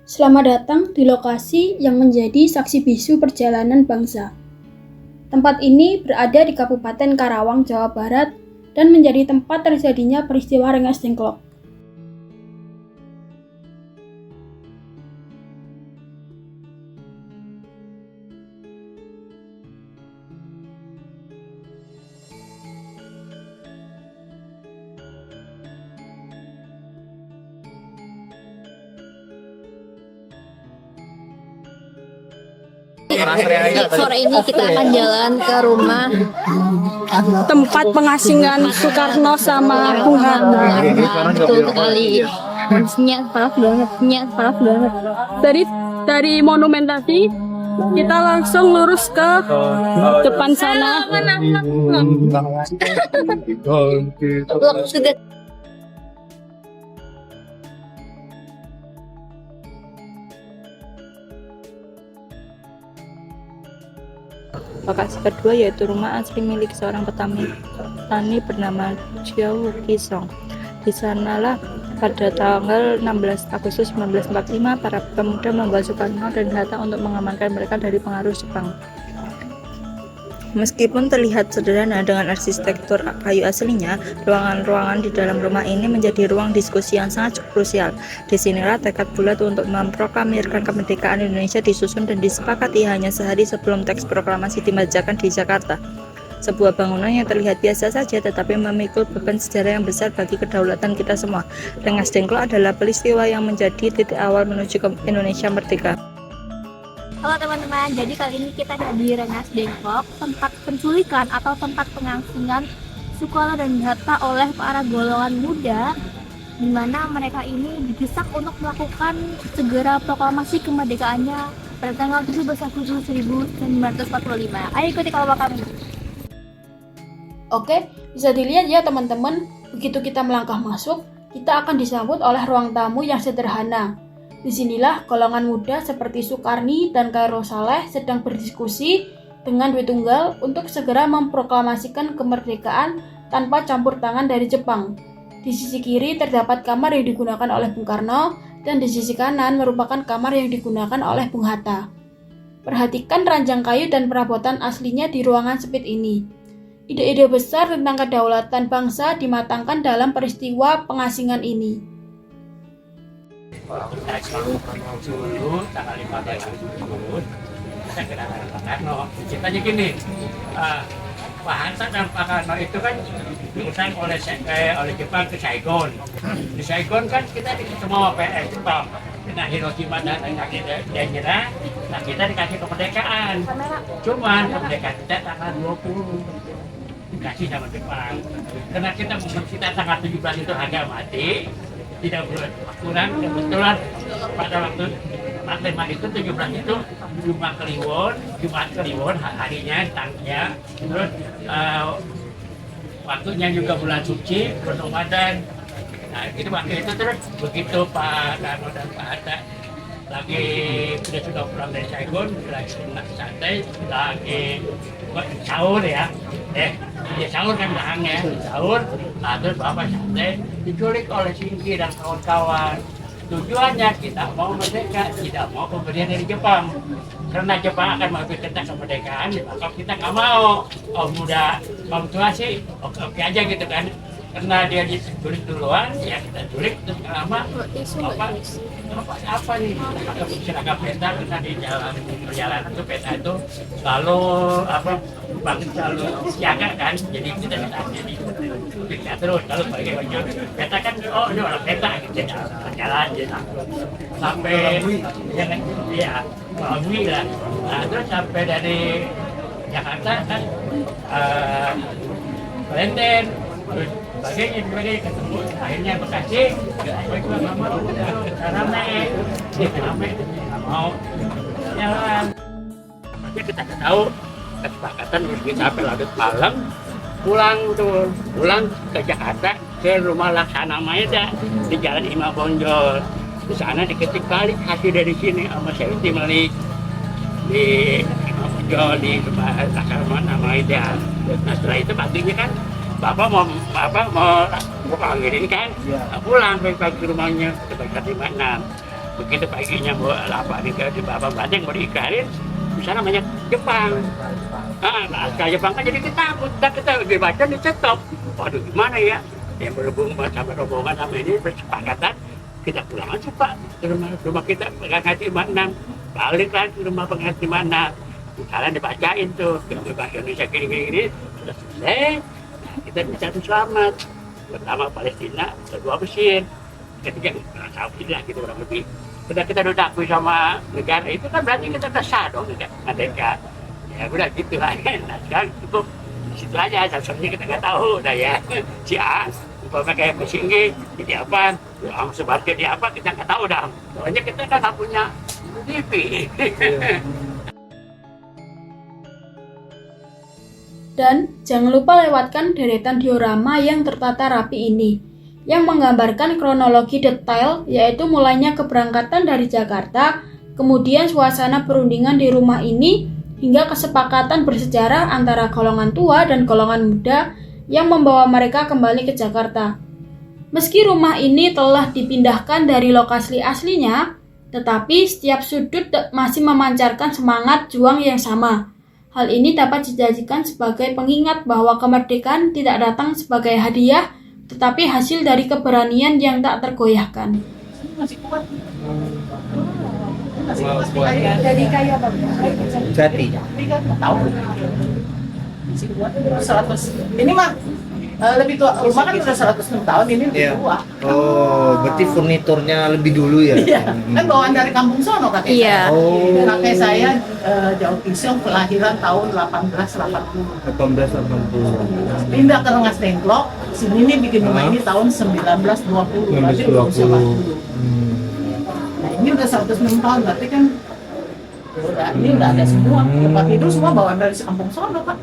Selamat datang di lokasi yang menjadi saksi bisu perjalanan bangsa. Tempat ini berada di Kabupaten Karawang, Jawa Barat, dan menjadi tempat terjadinya peristiwa Rengas Dengklok. Sore ini kita akan jalan ke rumah tempat pengasingan Soekarno sama Bung Hatta. betul sekali. Parah banget. Dari monumen tadi kita langsung lurus ke depan sana. Lokasi kedua yaitu rumah asli milik seorang petani bernama Chiao Kisong. Di sanalah pada tanggal 16 Agustus 1945 para pemuda membawa Soekarno dan Hatta untuk mengamankan mereka dari pengaruh Jepang. Meskipun terlihat sederhana dengan arsitektur kayu aslinya, ruangan-ruangan di dalam rumah ini menjadi ruang diskusi yang sangat krusial. Disinilah tekad bulat untuk memproklamirkan kemerdekaan Indonesia disusun dan disepakati hanya sehari sebelum teks proklamasi dibacakan di Jakarta. Sebuah bangunan yang terlihat biasa saja tetapi memikul beban sejarah yang besar bagi kedaulatan kita semua. Rengas Dengklok adalah peristiwa yang menjadi titik awal menuju ke Indonesia merdeka. Halo teman-teman, jadi kali ini kita ada di Rengas Dengklok, tempat penculikan atau tempat pengasingan Soekarno dan Hatta oleh para golongan muda, di mana mereka ini didesak untuk melakukan segera proklamasi kemerdekaannya pada tanggal 17 Agustus 1945. Ayo ikuti kalau kami. Oke, bisa dilihat ya teman-teman, begitu kita melangkah masuk, kita akan disambut oleh ruang tamu yang sederhana. Disinilah golongan muda seperti Soekarni dan Kairo Saleh sedang berdiskusi dengan Dwi Tunggal untuk segera memproklamasikan kemerdekaan tanpa campur tangan dari Jepang. Di sisi kiri terdapat kamar yang digunakan oleh Bung Karno dan di sisi kanan merupakan kamar yang digunakan oleh Bung Hatta. Perhatikan ranjang kayu dan perabotan aslinya di ruangan sempit ini. Ide-ide besar tentang kedaulatan bangsa dimatangkan dalam peristiwa pengasingan ini. Dulu tanggal 15 Agustus kita kedatangan Pak Karno. Ceritanya gini, Pak Hatta dan Pak Karno itu kan diusahakan oleh Jepang ke Saigon. Di Saigon kan kita ketemu sama PRS Jepang. Nah, Hiroshima dan Nagasaki, nah kita dikasih kemerdekaan. Cuman kemerdekaan kita tanggal 20 dikasih sama Jepang. Karena kita tanggal 17 itu harga mati. Tidak kurang, kebetulan pada waktu 45 itu 17 itu Jumat Kliwon harinya tangnya, terus waktunya juga bulan suci Ramadan. Nah itu waktu itu terus begitu Pak Karno dan Pak Hatta lagi sudah pulang dari Saigon, lagi santai, lagi sahur ya, sahur kan belakangnya sahur, nah terus bapak santai diculik oleh Singki dan kawan-kawan. Tujuannya kita mau merdeka, tidak mau pemberian dari Jepang, karena Jepang akan mengambil kita kemerdekaan, maka kita nggak mau. Oh muda, kaum tua sih oke aja gitu kan, karena dia diculik duluan, ya kita culik terus lama apa nih seragam peta, karena di perjalanan tuh peta itu selalu selalu siaga kan, jadi kita jadi kita terus kalau pakai baju peta kan ini orang peta gitu jalan sampai ya Bumi lah. Nah terus sampai dari Jakarta kan Valentine terus sebagainya ketemu akhirnya Bekasi ramai nggak mau jalan. Kita tahu kesepakatan kita sampai larut malam pulang ke Jakarta ke rumah Laksana Maeda di Jalan Imam Bonjol. Di sana diketik balik hasil dari sini sama saya Malik di Imam Bonjol di rumah Laksana Maeda. Nah setelah itu paginya kan Bapak mau panggilin kan, pulang ke rumahnya ke 56. begitu paginya mau apa di Bapak Bandeng mau diikarin, di sana banyak Jepang. Naskah Jepang kan jadi kita takut, kita dibaca dicetop. Waduh gimana ya? Yang berhubung sama rombongan sama ini bersepakatan kita pulang aja Pak ke rumah kita pengaji mana, balik lagi ke rumah pengaji mana. Kalian dibacain tuh bahasa Indonesia gini sudah selesai. Nah, kita bisa selamat. Pertama Palestina, kedua Mesir, ketiga Saudi lah gitu kurang lebih. Sudah kita udah akui sama negara itu kan berarti kita sah dong mereka. Ya udah gitu lah. Nah sekarang cukup di situ aja. Sebenarnya kita nggak tahu. Udah ya si A, umpama kayak Mesinggi, jadi apa? Yang sebarnya di apa kita nggak tahu dah. Soalnya kita kan nggak punya TV. Dan jangan lupa lewatkan deretan diorama yang tertata rapi ini, yang menggambarkan kronologi detail, yaitu mulainya keberangkatan dari Jakarta, kemudian suasana perundingan di rumah ini, hingga kesepakatan bersejarah antara golongan tua dan golongan muda yang membawa mereka kembali ke Jakarta. Meski rumah ini telah dipindahkan dari lokasi aslinya, tetapi setiap sudut masih memancarkan semangat juang yang sama. Hal ini dapat dijadikan sebagai pengingat bahwa kemerdekaan tidak datang sebagai hadiah, tetapi hasil dari keberanian yang tak tergoyahkan. Jadi kayak apa? Jati. Tahu. 100. Ini mah lebih tua. Rumah kan udah 106 tahun, ini lebih tua. Oh, berarti furniturnya lebih dulu ya? Iya. Kan bawaan dari kampung sono kakek Iya. saya. Oh. Kakek saya Jauh Kisong kelahiran tahun 1880. 1880. Pindah ke Rengas Dengklok. Sini nih bikin rumah ini tahun 1920. Berarti udah usia 40. Nah, ini udah 106 tahun, berarti kan ini udah ada semua. Tempat tidur semua bawaan dari kampung sono, Pak.